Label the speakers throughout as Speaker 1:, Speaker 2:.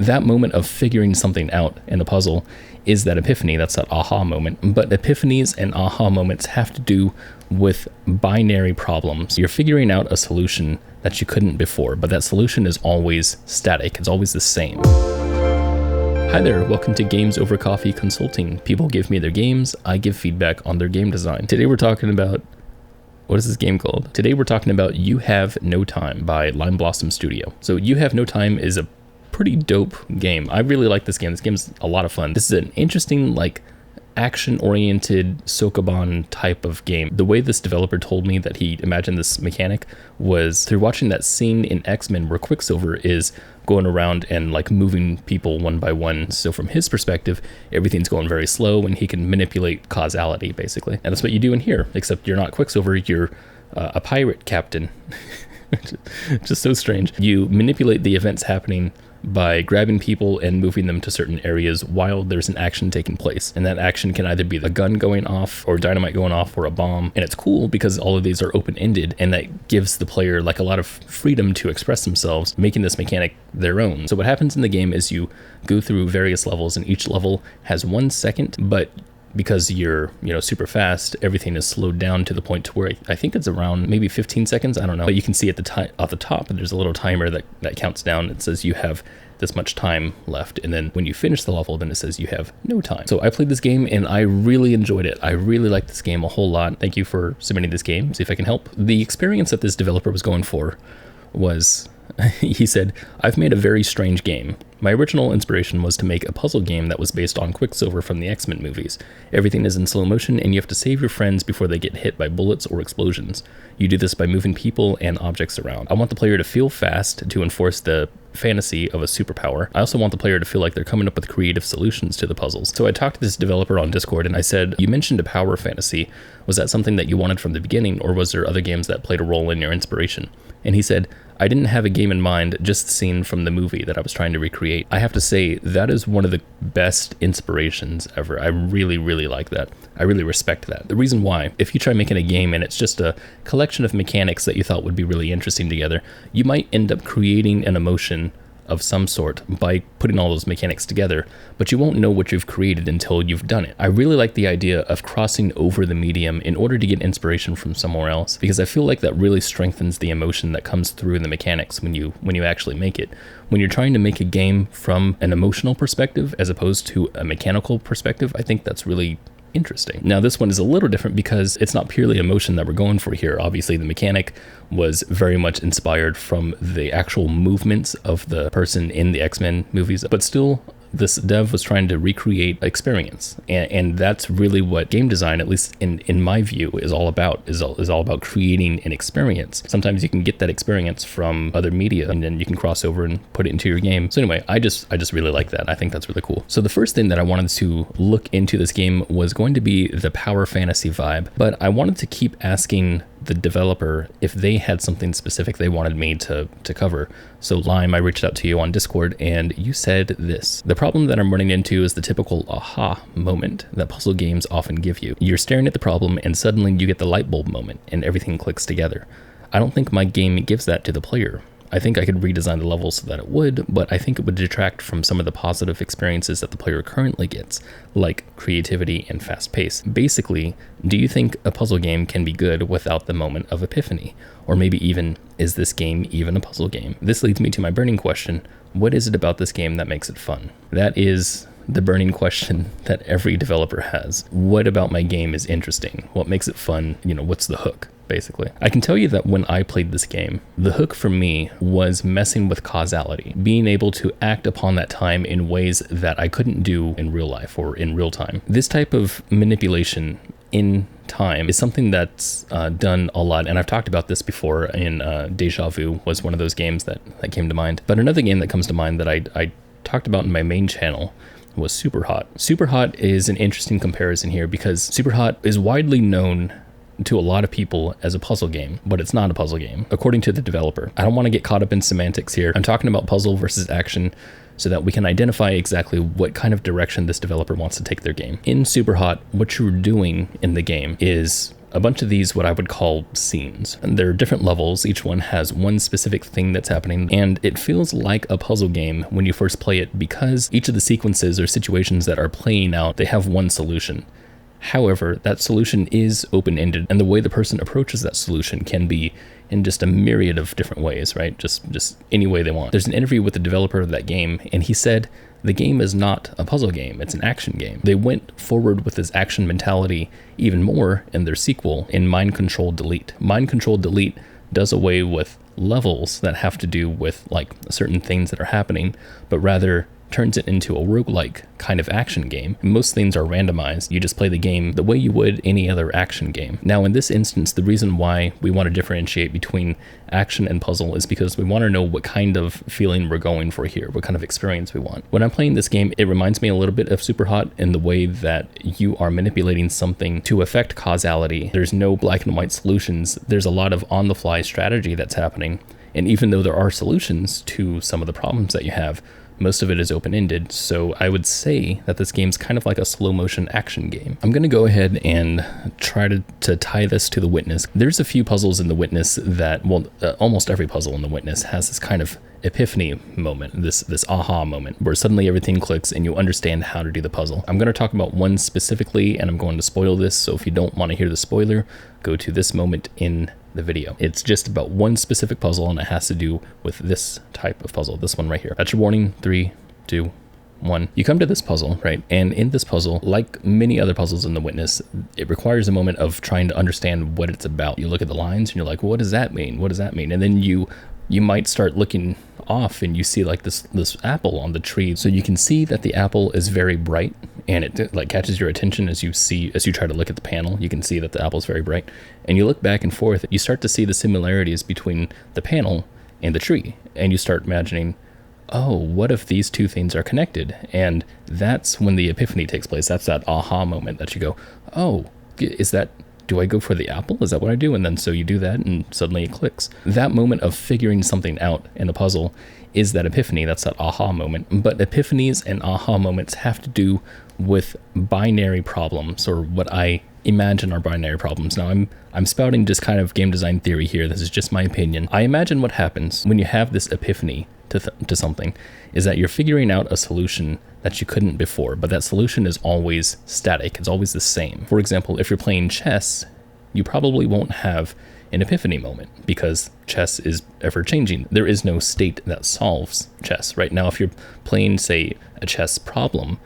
Speaker 1: That moment of figuring something out in a puzzle is that epiphany. That's that aha moment. But epiphanies and aha moments have to do with binary problems. You're figuring out a solution that you couldn't before, but that solution is always static. It's always the same. Hi there, welcome to Games Over Coffee Consulting. People give me their games, I give feedback on their game design. Today we're talking about, what is this game called? Today we're talking about You Have No Time by Lime Blossom Studio. So You Have No Time is a pretty dope game. I really like this game. This game's a lot of fun. This is an interesting, action-oriented Sokoban type of game. The way this developer told me that he imagined this mechanic was through watching that scene in X-Men where Quicksilver is going around and moving people one by one. So from his perspective, everything's going very slow and he can manipulate causality, basically. And that's what you do in here, except you're not Quicksilver, you're a pirate captain. Just so strange. You manipulate the events happening by grabbing people and moving them to certain areas while there's an action taking place. And that action can either be the gun going off or dynamite going off or a bomb. And it's cool because all of these are open-ended and that gives the player a lot of freedom to express themselves, making this mechanic their own. So what happens in the game is you go through various levels and each level has 1 second, but because you're, super fast, everything is slowed down to the point to where I think it's around maybe 15 seconds. I don't know. But you can see at the top, there's a little timer that counts down. It says you have this much time left. And then when you finish the level, then it says you have no time. So I played this game and I really enjoyed it. I really liked this game a whole lot. Thank you for submitting this game. See if I can help. The experience that this developer was going for was, he said, "I've made a very strange game. My original inspiration was to make a puzzle game that was based on Quicksilver from the X-Men movies. Everything is in slow motion and you have to save your friends before they get hit by bullets or explosions. You do this by moving people and objects around. I want the player to feel fast to enforce the fantasy of a superpower. I also want the player to feel like they're coming up with creative solutions to the puzzles." So I talked to this developer on Discord and I said, "You mentioned a power fantasy. Was that something that you wanted from the beginning, or was there other games that played a role in your inspiration?" And he said, "I didn't have a game in mind, just the scene from the movie that I was trying to recreate." I have to say, that is one of the best inspirations ever. I really, really like that. I really respect that. The reason why, if you try making a game and it's just a collection of mechanics that you thought would be really interesting together, you might end up creating an emotion of some sort by putting all those mechanics together, but you won't know what you've created until you've done it. I really like the idea of crossing over the medium in order to get inspiration from somewhere else, because I feel like that really strengthens the emotion that comes through in the mechanics when you actually make it. When you're trying to make a game from an emotional perspective as opposed to a mechanical perspective, I think that's really interesting. Now this one is a little different because it's not purely emotion that we're going for here. Obviously the mechanic was very much inspired from the actual movements of the person in the X-Men movies, but still this dev was trying to recreate experience, and that's really what game design, at least in my view, is all about. Is all about creating an experience. Sometimes you can get that experience from other media, and then you can cross over and put it into your game. So anyway, I just really like that. I think that's really cool. So the first thing that I wanted to look into this game was going to be the power fantasy vibe, but I wanted to keep asking the developer if they had something specific they wanted me to cover. So Lime, I reached out to you on Discord and you said this: "The problem that I'm running into is the typical aha moment that puzzle games often give you. You're staring at the problem and suddenly you get the light bulb moment and everything clicks together. I don't think my game gives that to the player. I think I could redesign the levels so that it would, but I think it would detract from some of the positive experiences that the player currently gets, like creativity and fast pace. Basically, do you think a puzzle game can be good without the moment of epiphany? Or maybe even, is this game even a puzzle game?" This leads me to my burning question: what is it about this game that makes it fun? That is the burning question that every developer has. What about my game is interesting? What makes it fun? What's the hook? Basically, I can tell you that when I played this game, the hook for me was messing with causality, being able to act upon that time in ways that I couldn't do in real life or in real time. This type of manipulation in time is something that's done a lot, and I've talked about this before in Deja Vu was one of those games that came to mind. But another game that comes to mind that I talked about in my main channel was Superhot. Superhot is an interesting comparison here because Superhot is widely known to a lot of people as a puzzle game, but it's not a puzzle game, according to the developer. I don't want to get caught up in semantics here. I'm talking about puzzle versus action so that we can identify exactly what kind of direction this developer wants to take their game. In Superhot, what you're doing in the game is a bunch of these what I would call scenes. And there are different levels. Each one has one specific thing that's happening, and it feels like a puzzle game when you first play it because each of the sequences or situations that are playing out, they have one solution. However, that solution is open-ended, and the way the person approaches that solution can be in just a myriad of different ways, right? Just any way they want. There's an interview with the developer of that game, and he said the game is not a puzzle game, it's an action game. They went forward with this action mentality even more in their sequel in Mind Control Delete. Mind Control Delete does away with levels that have to do with like certain things that are happening, but rather turns it into a roguelike kind of action game. Most things are randomized. You just play the game the way you would any other action game. Now, in this instance, the reason why we want to differentiate between action and puzzle is because we want to know what kind of feeling we're going for here, what kind of experience we want. When I'm playing this game, it reminds me a little bit of Superhot in the way that you are manipulating something to affect causality. There's no black and white solutions. There's a lot of on-the-fly strategy that's happening. And even though there are solutions to some of the problems that you have, most of it is open-ended, so I would say that this game's kind of like a slow-motion action game. I'm going to go ahead and try to tie this to The Witness. There's a few puzzles in The Witness that, well, almost every puzzle in The Witness has this kind of epiphany moment, this aha moment, where suddenly everything clicks and you understand how to do the puzzle. I'm going to talk about one specifically, and I'm going to spoil this, so if you don't want to hear the spoiler, go to this moment in the video. It's just about one specific puzzle, and it has to do with this type of puzzle, this one right here. That's your warning. 3, 2, 1. You come to this puzzle, right? And in this puzzle, like many other puzzles in The Witness, it requires a moment of trying to understand what it's about. You look at the lines and you're like, well, what does that mean? What does that mean? And then you might start looking off and you see like this apple on the tree. So you can see that the apple is very bright, and it like catches your attention as you try to look at the panel. You can see that the apple is very bright, and you look back and forth. You start to see the similarities between the panel and the tree, and you start imagining, oh, what if these two things are connected? And that's when the epiphany takes place. That's that aha moment that you go, oh, do I go for the apple? Is that what I do? And then so you do that and suddenly it clicks. That moment of figuring something out in a puzzle is that epiphany. That's that aha moment. But epiphanies and aha moments have to do with binary problems, or what I imagine are binary problems. Now I'm spouting just kind of game design theory here. This is just my opinion. I imagine what happens when you have this epiphany to something is that you're figuring out a solution that you couldn't before, but that solution is always static. It's always the same. For example, if you're playing chess, you probably won't have an epiphany moment because chess is ever changing. There is no state that solves chess. Right now, if you're playing, say, a chess problem,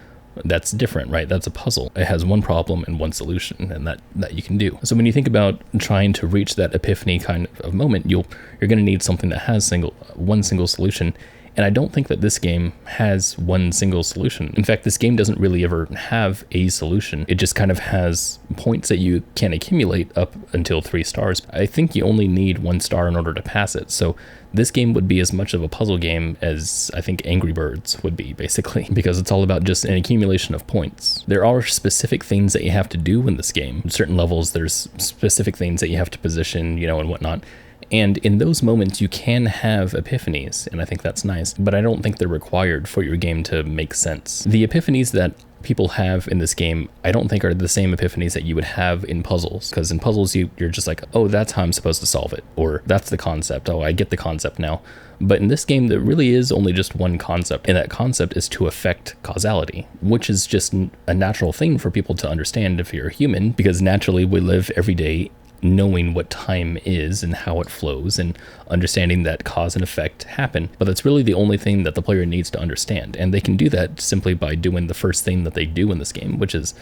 Speaker 1: that's different, right? That's a puzzle. It has one problem and one solution, and that you can do. So when you think about trying to reach that epiphany kind of moment, you're going to need something that has one single solution. And I don't think that this game has one single solution. In fact, this game doesn't really ever have a solution. It just kind of has points that you can accumulate up until 3 stars. I think you only need 1 star in order to pass it. So this game would be as much of a puzzle game as I think Angry Birds would be, basically, because it's all about just an accumulation of points. There are specific things that you have to do in this game. In certain levels, there's specific things that you have to position, and whatnot. And in those moments, you can have epiphanies, and I think that's nice, but I don't think they're required for your game to make sense. The epiphanies that people have in this game, I don't think are the same epiphanies that you would have in puzzles, because in puzzles, you're just like, oh, that's how I'm supposed to solve it, or that's the concept, oh, I get the concept now. But in this game, there really is only just one concept, and that concept is to affect causality, which is just a natural thing for people to understand if you're human, because naturally we live every day knowing what time is and how it flows and understanding that cause and effect happen. But that's really the only thing that the player needs to understand. And they can do that simply by doing the first thing that they do in this game, which is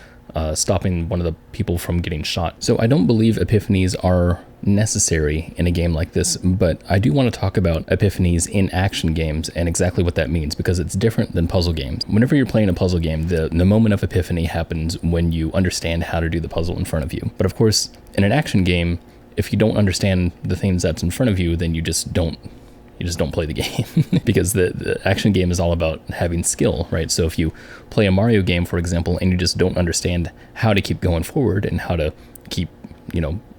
Speaker 1: stopping one of the people from getting shot. So I don't believe epiphanies are necessary in a game like this, but I do want to talk about epiphanies in action games and exactly what that means, because it's different than puzzle games. Whenever you're playing a puzzle game, the moment of epiphany happens when you understand how to do the puzzle in front of you. But of course, in an action game, if you don't understand the things that's in front of you, then you just don't play the game because the action game is all about having skill, right? So if you play a Mario game, for example, and you just don't understand how to keep going forward and how to keep,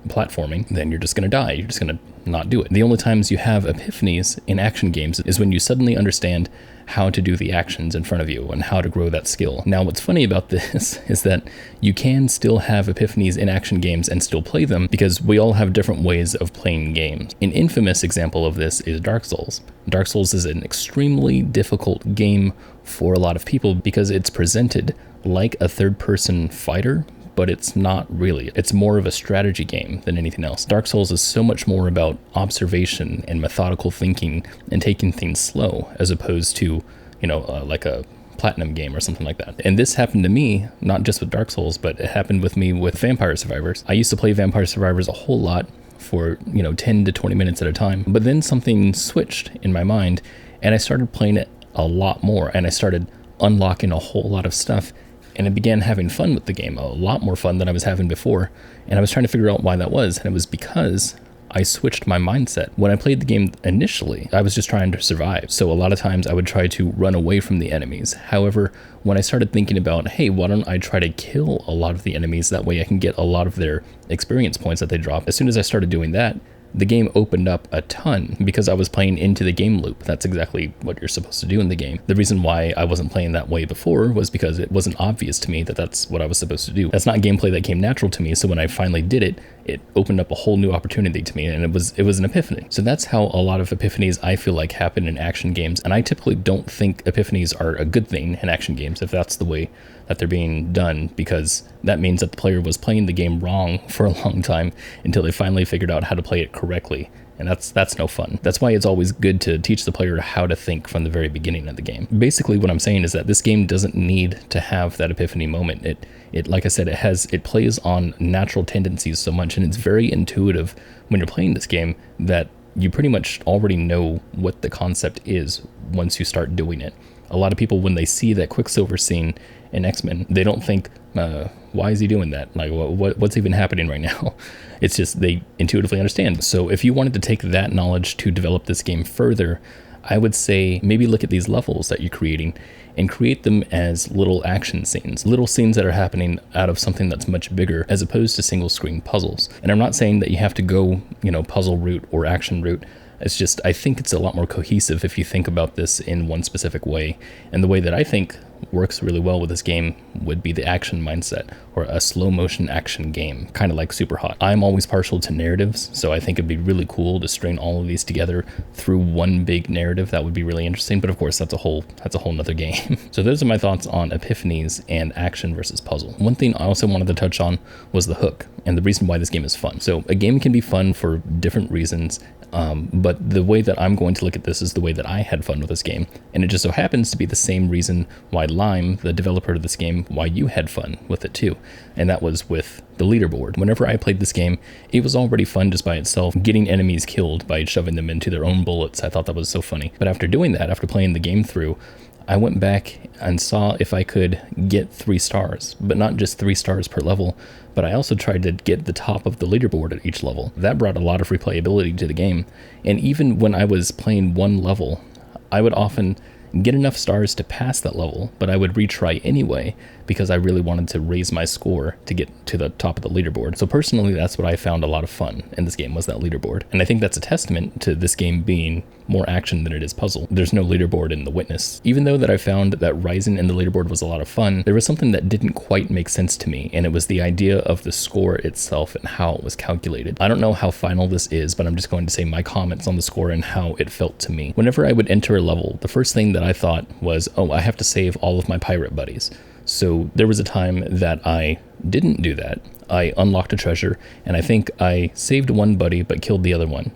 Speaker 1: platforming, then you're just going to die. You're just going to not do it. The only times you have epiphanies in action games is when you suddenly understand how to do the actions in front of you and how to grow that skill. Now, what's funny about this is that you can still have epiphanies in action games and still play them, because we all have different ways of playing games. An infamous example of this is Dark Souls. Dark Souls is an extremely difficult game for a lot of people because it's presented like a third-person fighter, but it's not really. It's more of a strategy game than anything else. Dark Souls is so much more about observation and methodical thinking and taking things slow, as opposed to, like a Platinum game or something like that. And this happened to me, not just with Dark Souls, but it happened with me with Vampire Survivors. I used to play Vampire Survivors a whole lot for, 10 to 20 minutes at a time, but then something switched in my mind and I started playing it a lot more, and I started unlocking a whole lot of stuff. And I began having fun with the game, a lot more fun than I was having before. And I was trying to figure out why that was. And it was because I switched my mindset. When I played the game initially, I was just trying to survive. So a lot of times I would try to run away from the enemies. However, when I started thinking about, hey, why don't I try to kill a lot of the enemies? That way I can get a lot of their experience points that they drop. As soon as I started doing that, the game opened up a ton because I was playing into the game loop. That's exactly what you're supposed to do in the game. The reason why I wasn't playing that way before was because it wasn't obvious to me that that's what I was supposed to do. That's not gameplay that came natural to me. So when I finally did it, it opened up a whole new opportunity to me, and it was an epiphany. So that's how a lot of epiphanies I feel like happen in action games. And I typically don't think epiphanies are a good thing in action games if that's the way that they're being done, because that means that the player was playing the game wrong for a long time until they finally figured out how to play it correctly. And that's no fun. That's why it's always good to teach the player how to think from the very beginning of the game. Basically, what I'm saying is that this game doesn't need to have that epiphany moment. It like I said, it plays on natural tendencies so much, and it's very intuitive when you're playing this game that you pretty much already know what the concept is once you start doing it. A lot of people, when they see that Quicksilver scene in X-Men, they don't think, why is he doing that? Like, what's even happening right now? It's just they intuitively understand. So if you wanted to take that knowledge to develop this game further, I would say maybe look at these levels that you're creating and create them as little action scenes, little scenes that are happening out of something that's much bigger, as opposed to single screen puzzles. And I'm not saying that you have to go, puzzle route or action route. It's just, I think it's a lot more cohesive if you think about this in one specific way. And the way that I think works really well with this game would be the action mindset, or a slow motion action game, kind of like Superhot. I'm always partial to narratives, so I think it'd be really cool to string all of these together through one big narrative. That would be really interesting, but of course that's a whole nother game. So those are my thoughts on epiphanies and action versus puzzle. One thing I also wanted to touch on was the hook and the reason why this game is fun. So a game can be fun for different reasons, but the way that I'm going to look at this is the way that I had fun with this game, and it just so happens to be the same reason why Lime, the developer of this game, why you had fun with it too, and that was with the leaderboard. Whenever I played this game, it was already fun just by itself, getting enemies killed by shoving them into their own bullets. I thought that was so funny. But after doing that, after playing the game through, I went back and saw if I could get 3 stars, but not just 3 stars per level, but I also tried to get the top of the leaderboard at each level. That brought a lot of replayability to the game, and even when I was playing one level, I would often get enough stars to pass that level, but I would retry anyway because I really wanted to raise my score to get to the top of the leaderboard. So personally, that's what I found a lot of fun in this game, was that leaderboard. And I think that's a testament to this game being more action than it is puzzle. There's no leaderboard in The Witness. Even though that I found that rising in the leaderboard was a lot of fun, there was something that didn't quite make sense to me, and it was the idea of the score itself and how it was calculated. I don't know how final this is, but I'm just going to say my comments on the score and how it felt to me. Whenever I would enter a level, the first thing that I thought was, oh, I have to save all of my pirate buddies. So there was a time that I didn't do that. I unlocked a treasure, and I think I saved one buddy but killed the other one.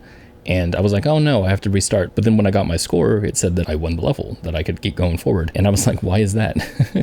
Speaker 1: And I was like, oh no, I have to restart. But then when I got my score, it said that I won the level, that I could keep going forward. And I was like, why is that?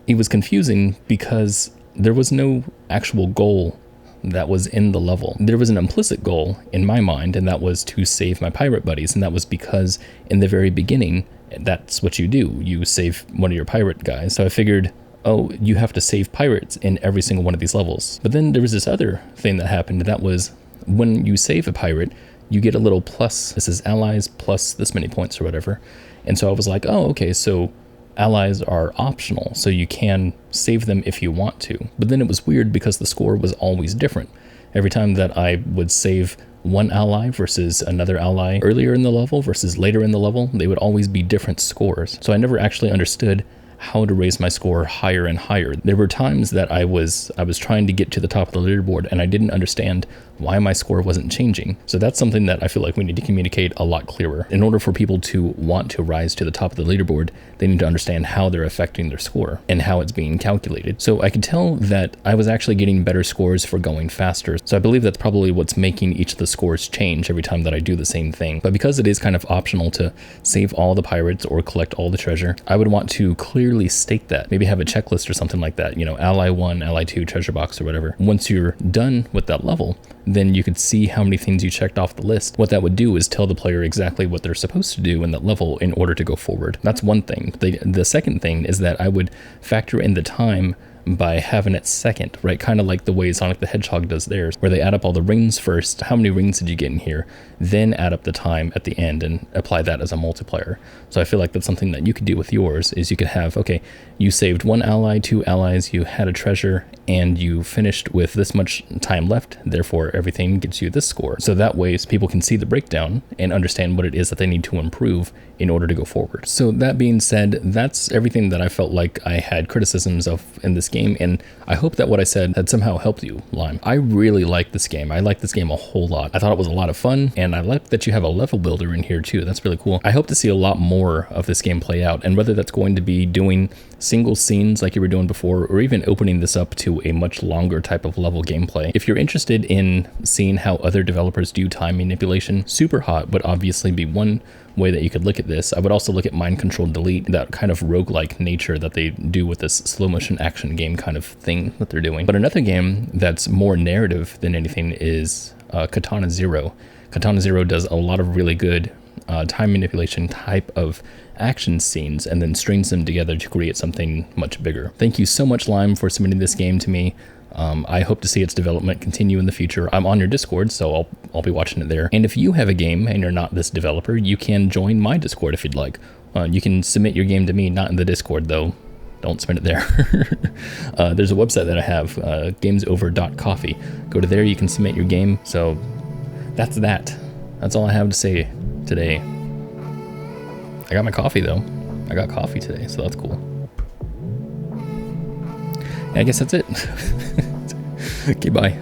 Speaker 1: It was confusing because there was no actual goal that was in the level. There was an implicit goal in my mind, and that was to save my pirate buddies. And that was because in the very beginning, that's what you do. You save one of your pirate guys. So I figured, oh, you have to save pirates in every single one of these levels. But then there was this other thing that happened, and that was when you save a pirate, you get a little plus. This is allies plus this many points or whatever. And so I was like, oh, okay, so allies are optional, so you can save them if you want to. But then it was weird because the score was always different. Every time that I would save one ally versus another ally earlier in the level versus later in the level, they would always be different scores. So I never actually understood how to raise my score higher and higher. There were times that I was trying to get to the top of the leaderboard and I didn't understand why my score wasn't changing. So that's something that I feel like we need to communicate a lot clearer. In order for people to want to rise to the top of the leaderboard, they need to understand how they're affecting their score and how it's being calculated. So I could tell that I was actually getting better scores for going faster. So I believe that's probably what's making each of the scores change every time that I do the same thing. But because it is kind of optional to save all the pirates or collect all the treasure, I would want to clearly state that. Maybe have a checklist or something like that, you know, ally 1, ally 2, treasure box or whatever. Once you're done with that level, then you could see how many things you checked off the list. What that would do is tell the player exactly what they're supposed to do in that level in order to go forward. That's one thing. The second thing is that I would factor in the time by having it second, right? Kind of like the way Sonic the Hedgehog does theirs, where they add up all the rings first. How many rings did you get in here? Then add up the time at the end and apply that as a multiplier. So I feel like that's something that you could do with yours, is you could have, okay, you saved one ally, 2 allies, you had a treasure, and you finished with this much time left, therefore everything gets you this score. So that way people can see the breakdown and understand what it is that they need to improve in order to go forward. So that being said, that's everything that I felt like I had criticisms of in this game, and I hope that what I said had somehow helped you, Lime. I really like this game. I like this game a whole lot. I thought it was a lot of fun, and I like that you have a level builder in here too. That's really cool. I hope to see a lot more of this game play out, and whether that's going to be doing single scenes like you were doing before, or even opening this up to a much longer type of level gameplay. If you're interested in seeing how other developers do time manipulation, Super Hot would obviously be one way that you could look at this. I would also look at Mind Control Delete, that kind of roguelike nature that they do with this slow motion action game kind of thing that they're doing. But another game that's more narrative than anything is Katana Zero. Katana Zero does a lot of really good time manipulation type of action scenes and then strings them together to create something much bigger. Thank you so much, Lime, for submitting this game to me. I hope to see its development continue in the future. I'm on your Discord, so I'll be watching it there. And if you have a game and you're not this developer, you can join my Discord if you'd like. You can submit your game to me, not in the Discord though. Don't submit it there. There's a website that I have, gamesover.coffee. Go to there, you can submit your game. So that's that. That's all I have to say today. I got my coffee though. I got coffee today, so that's cool. I guess that's it. Okay, bye.